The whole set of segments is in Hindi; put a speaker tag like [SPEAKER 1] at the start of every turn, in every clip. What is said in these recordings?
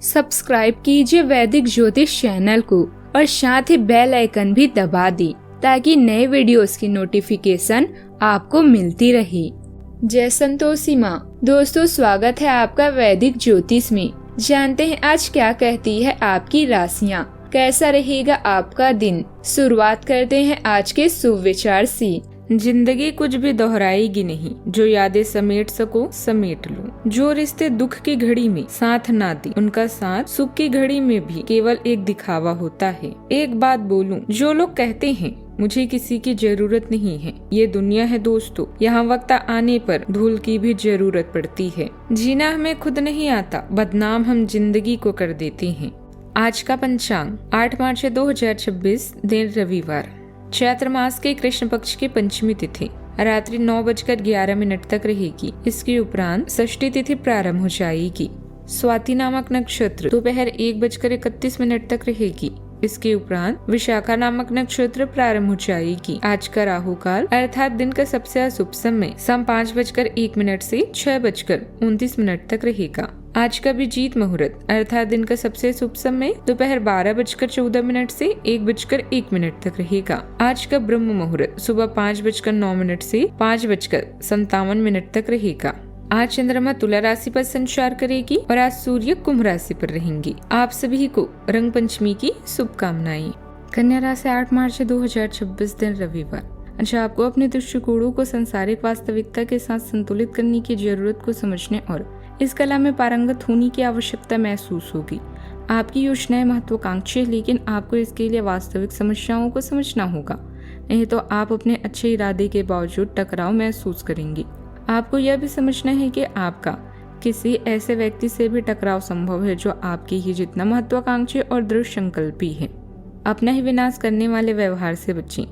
[SPEAKER 1] सब्सक्राइब कीजिए वैदिक ज्योतिष चैनल को और साथ ही बेल आइकन भी दबा दी ताकि नए वीडियोस की नोटिफिकेशन आपको मिलती रहे। जय संतोषी माँ। दोस्तों, स्वागत है आपका वैदिक ज्योतिष में। जानते हैं आज क्या कहती है आपकी राशियाँ, कैसा रहेगा आपका दिन। शुरुआत करते हैं आज के शुभ विचार से। जिंदगी कुछ भी दोहराएगी नहीं, जो यादें समेट सको समेट लो। जो रिश्ते दुख की घड़ी में साथ ना दे, उनका साथ सुख की घड़ी में भी केवल एक दिखावा होता है। एक बात बोलूं, जो लोग कहते हैं मुझे किसी की जरूरत नहीं है, ये दुनिया है दोस्तों। यहाँ वक्त आने पर धूल की भी जरूरत पड़ती है। जीना हमें खुद नहीं आता, बदनाम हम जिंदगी को कर देते हैं। आज का पंचांग 8 मार्च 2026, दिन रविवार। चैत्र मास के कृष्ण पक्ष की पंचमी तिथि रात्रि 9:11 तक रहेगी। इसके उपरांत षष्ठी तिथि प्रारंभ हो जाएगी। स्वाति नामक नक्षत्र दोपहर 1:31 तक रहेगी। इसके उपरांत विशाखा नामक नक्षत्र प्रारंभ हो जाएगी। आज का राहु काल अर्थात दिन का सबसे अशुभ समय शाम 5:01 से 6:29 तक रहेगा। आज का अभिजीत मुहूर्त अर्थात दिन का सबसे शुभ समय दोपहर 12:14 से 1:01 तक रहेगा। आज का ब्रह्म मुहूर्त सुबह 5:09 से 5:57 तक रहेगा। आज चंद्रमा तुला राशि पर संचार करेगी और आज सूर्य कुंभ राशि पर रहेंगी। आप सभी को रंग पंचमी की शुभकामनाएं। कन्या राशि 8 मार्च 2026, दिन रविवार। अच्छा, आपको अपने दृष्टिकोणों को सांसारिक वास्तविकता के साथ संतुलित करने की जरूरत को समझने और इस कला में पारंगत होने की आवश्यकता महसूस होगी। आपकी योजनाएं महत्वाकांक्षी है, लेकिन आपको इसके लिए वास्तविक समस्याओं को समझना होगा, नहीं तो आप अपने अच्छे इरादे के बावजूद टकराव महसूस करेंगे। आपको यह भी समझना है कि आपका किसी ऐसे व्यक्ति से भी टकराव संभव है जो आपके ही जितना महत्वाकांक्षी और दृढ़ संकल्पी है। अपना ही विनाश करने वाले व्यवहार से बचें,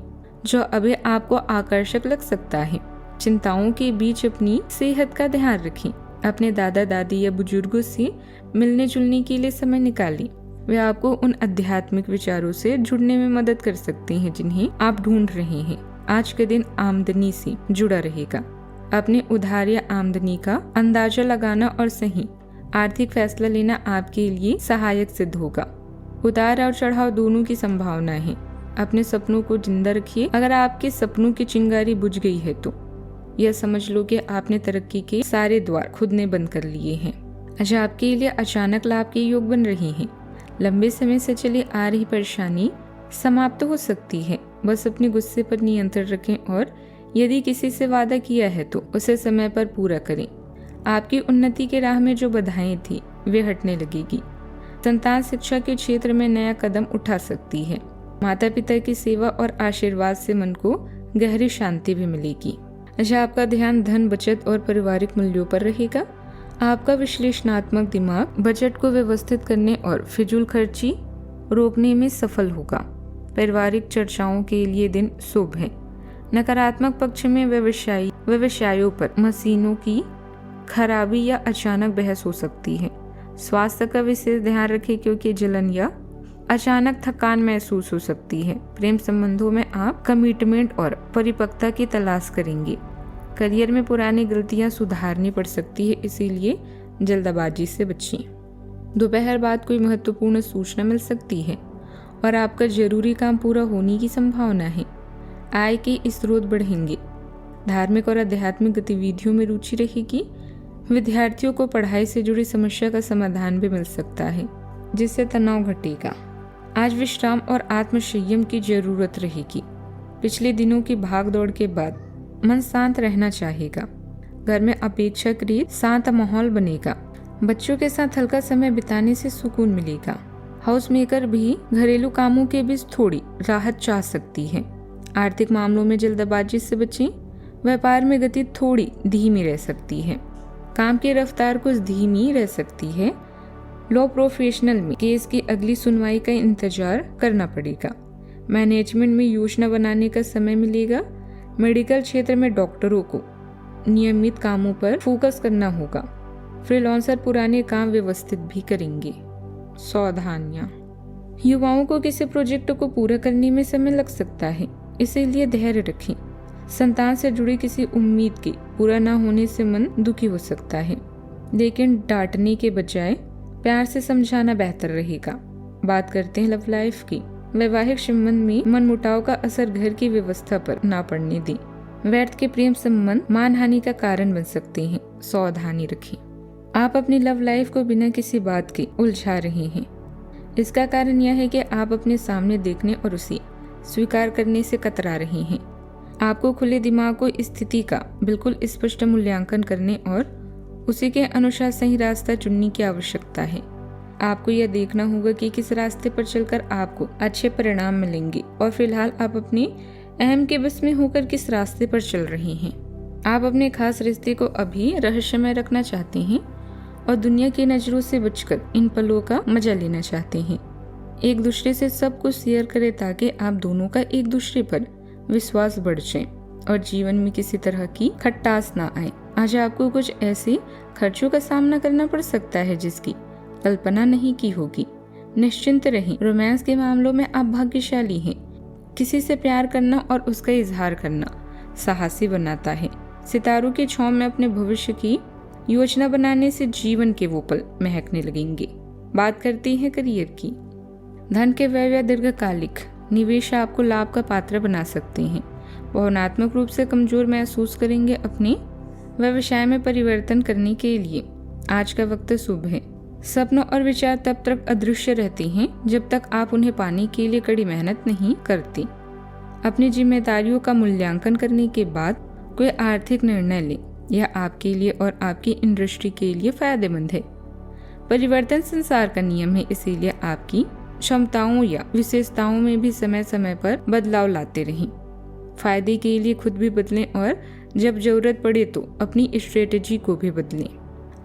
[SPEAKER 1] जो अभी आपको आकर्षक लग सकता है। चिंताओं के बीच अपनी सेहत का ध्यान रखें। अपने दादा दादी या बुजुर्गों से मिलने जुलने के लिए समय निकालें। वे आपको उन आध्यात्मिक विचारों से जुड़ने में मदद कर सकते हैं जिन्हें आप ढूंढ रहे हैं। आज के दिन आमदनी से जुड़ा रहेगा। अपने उधार या आमदनी का अंदाजा लगाना और सही आर्थिक फैसला लेना आपके लिए सहायक सिद्ध होगा। उतार और चढ़ाव दोनों की संभावना है। अपने सपनों को जिंदा रखिए। अगर आपके सपनों की चिंगारी बुझ गई है तो यह समझ लो कि आपने तरक्की के सारे द्वार खुद ने बंद कर लिए हैं। आज आपके लिए अचानक लाभ के योग बन रहे हैं। लंबे समय से चली आ रही परेशानी समाप्त हो सकती है। बस अपने गुस्से पर नियंत्रण रखें और यदि किसी से वादा किया है तो उसे समय पर पूरा करें। आपकी उन्नति के राह में जो बाधाएं थी वे हटने लगेगी। संतान शिक्षा के क्षेत्र में नया कदम उठा सकती है। माता पिता की सेवा और आशीर्वाद से मन को गहरी शांति भी मिलेगी। अच्छा, आपका ध्यान धन, बचत और पारिवारिक मूल्यों पर रहेगा। आपका विश्लेषणात्मक दिमाग बजट को व्यवस्थित करने और फिजूल खर्ची रोकने में सफल होगा। पारिवारिक चर्चाओं के लिए दिन शुभ है। नकारात्मक पक्ष में व्यवसायों पर मशीनों की खराबी या अचानक बहस हो सकती है। स्वास्थ्य का विशेष ध्यान रखें क्योंकि जलन या अचानक थकान महसूस हो सकती है। प्रेम संबंधों में आप कमिटमेंट और परिपक्वता की तलाश करेंगे। करियर में पुरानी गलतियां सुधारनी पड़ सकती है, इसीलिए जल्दबाजी से बचिए। दोपहर बाद कोई महत्वपूर्ण सूचना मिल सकती है और आपका जरूरी काम पूरा होने की संभावना है। आय के स्रोत बढ़ेंगे। धार्मिक और आध्यात्मिक गतिविधियों में रुचि रहेगी। विद्यार्थियों को पढ़ाई से जुड़ी समस्या का समाधान भी मिल सकता है, जिससे तनाव घटेगा। आज विश्राम और आत्मसंयम की जरूरत रहेगी। पिछले दिनों की भागदौड़ के बाद मन शांत रहना चाहेगा। घर में अपेक्षाकृत शांत माहौल बनेगा। बच्चों के साथ हल्का समय बिताने से सुकून मिलेगा। हाउस मेकर भी घरेलू कामों के बीच थोड़ी राहत चाह सकती है। आर्थिक मामलों में जल्दबाजी से बचें। व्यापार में गति थोड़ी धीमी रह सकती है। काम की रफ्तार कुछ धीमी रह सकती है। लॉ प्रोफेशनल में केस की अगली सुनवाई का इंतजार करना पड़ेगा। मैनेजमेंट में योजना बनाने का समय मिलेगा। मेडिकल क्षेत्र में डॉक्टरों को नियमित कामों पर फोकस करना होगा। फ्रीलांसर पुराने काम व्यवस्थित भी करेंगे। सावधानियां। युवाओं को किसी प्रोजेक्ट को पूरा करने में समय लग सकता है, इसीलिए धैर्य रखें। संतान से जुड़ी किसी उम्मीद के पूरा न होने से मन दुखी हो सकता है, लेकिन डांटने के बजाय प्यार से समझाना बेहतर रहेगा। बात करते हैं लव लाइफ की। वैवाहिक संबंध में मनमुटाव का असर घर की व्यवस्था पर ना पड़ने दें। व्यर्थ के प्रेम संबंध मानहानि का कारण बन सकते हैं, सावधानी रखें। आप अपनी लव लाइफ को बिना किसी बात के उलझा रहे हैं। इसका कारण यह है कि आप अपने सामने देखने और उसे स्वीकार करने से कतरा रहे हैं। आपको खुले दिमाग को स्थिति का बिल्कुल स्पष्ट मूल्यांकन करने और उसी के अनुसार सही रास्ता चुनने की आवश्यकता है। आपको यह देखना होगा कि किस रास्ते पर चलकर आपको अच्छे परिणाम मिलेंगे और फिलहाल आप अपने अहम के बस में होकर किस रास्ते पर चल रहे हैं। आप अपने खास रिश्ते को अभी रहस्यमय रखना चाहते हैं और दुनिया की नजरों से बचकर इन पलों का मजा लेना चाहते हैं। एक दूसरे से सब कुछ शेयर करें ताकि आप दोनों का एक दूसरे पर विश्वास बढ़ जाए और जीवन में किसी तरह की खटास ना आए। आज आपको कुछ ऐसे खर्चों का सामना करना पड़ सकता है जिसकी कल्पना नहीं की होगी। निश्चिंत रहें, रोमांस के मामलों में आप भाग्यशाली हैं। किसी से प्यार करना और उसका इजहार करना साहसी बनाता है। सितारों की छांव में अपने भविष्य की योजना बनाने से जीवन के वो पल महकने लगेंगे। बात करते हैं करियर की। धन के व्यय या दीर्घकालिक निवेश आपको लाभ का पात्र बना सकते हैं। भावनात्मक रूप से कमजोर महसूस करेंगे। अपने व्यवसाय में परिवर्तन करने के लिए आज का वक्त शुभ है। सपनों और विचार तब तक अदृश्य रहते हैं जब तक आप उन्हें पाने के लिए कड़ी मेहनत नहीं करते। अपनी जिम्मेदारियों का मूल्यांकन करने के बाद कोई आर्थिक निर्णय लें। यह आपके लिए और आपकी इंडस्ट्री के लिए फायदेमंद है। परिवर्तन संसार का नियम है, इसीलिए आपकी क्षमताओं या विशेषताओं में भी समय समय पर बदलाव लाते रहें। फायदे के लिए खुद भी बदलें और जब जरूरत पड़े तो अपनी स्ट्रेटेजी को भी बदलें।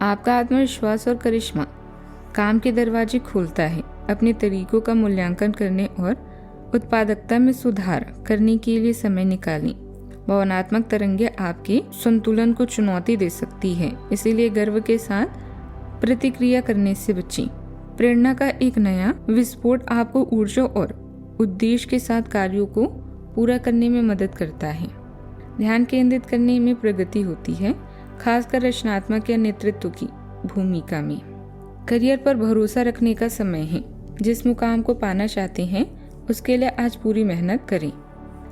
[SPEAKER 1] आपका आत्मविश्वास और करिश्मा काम के दरवाजे खोलता है। अपने तरीकों का मूल्यांकन करने और उत्पादकता में सुधार करने के लिए समय निकालें। भावनात्मक तरंगे आपके संतुलन को चुनौती दे सकती है, इसीलिए गर्व के साथ प्रतिक्रिया करने से बचें। प्रेरणा का एक नया विस्फोट आपको ऊर्जा और उद्देश्य के साथ कार्यों को पूरा करने में मदद करता है। ध्यान केंद्रित करने में प्रगति होती है, खासकर रचनात्मक या नेतृत्व की भूमिका में। करियर पर भरोसा रखने का समय है। जिस मुकाम को पाना चाहते हैं उसके लिए आज पूरी मेहनत करें।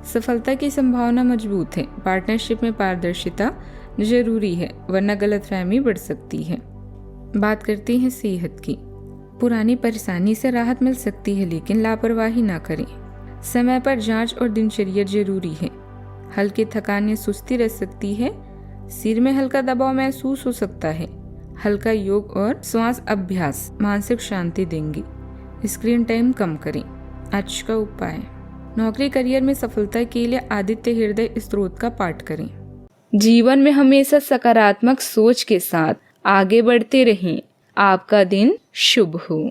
[SPEAKER 1] सफलता की संभावना मजबूत है। पार्टनरशिप में पारदर्शिता जरूरी है, वरना गलतफहमी बढ़ सकती है। बात करते हैं सेहत की। पुरानी परेशानी से राहत मिल सकती है, लेकिन लापरवाही ना करें। समय पर जांच और दिनचर्या जरूरी है। हल्की थकान या सुस्ती रह सकती है। सिर में हल्का दबाव महसूस हो सकता है। हल्का योग और श्वास अभ्यास मानसिक शांति देंगे। स्क्रीन टाइम कम करें। आज का उपाय, नौकरी करियर में सफलता के लिए आदित्य हृदय स्तोत्र का पाठ करें। जीवन में हमेशा सकारात्मक सोच के साथ आगे बढ़ते रहें। आपका दिन शुभ हो।